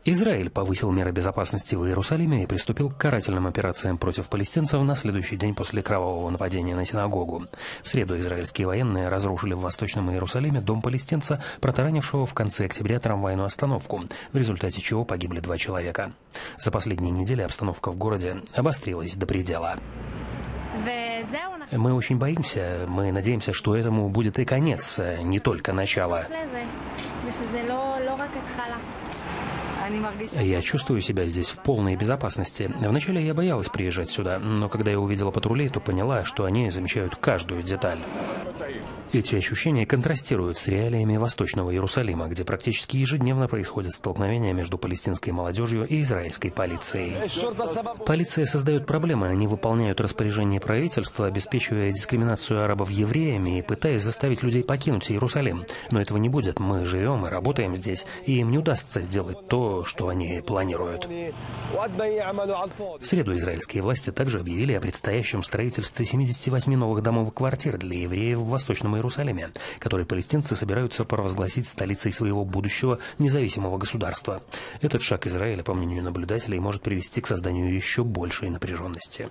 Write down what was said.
Израиль повысил меры безопасности в Иерусалиме и приступил к карательным операциям против палестинцев на следующий день после кровавого нападения на синагогу. В среду израильские военные разрушили в Восточном Иерусалиме дом палестинца, протаранившего в конце октября трамвайную остановку, в результате чего погибли 2 человека. За последние недели обстановка в городе обострилась до предела. Мы очень боимся, мы надеемся, что этому будет и конец, не только начало. Я чувствую себя здесь в полной безопасности. Вначале я боялась приезжать сюда, но когда я увидела патрулей, то поняла, что они замечают каждую деталь. Эти ощущения контрастируют с реалиями Восточного Иерусалима, где практически ежедневно происходят столкновения между палестинской молодежью и израильской полицией. Полиция создает проблемы, они выполняют распоряжения правительства, обеспечивая дискриминацию арабов евреями и пытаясь заставить людей покинуть Иерусалим. Но этого не будет, мы живем и работаем здесь, и им не удастся сделать то, что они планируют. В среду израильские власти также объявили о предстоящем строительстве 78 новых домов и квартир для евреев в Восточном Иерусалиме, которые палестинцы собираются провозгласить столицей своего будущего независимого государства. Этот шаг Израиля, по мнению наблюдателей, может привести к созданию еще большей напряженности.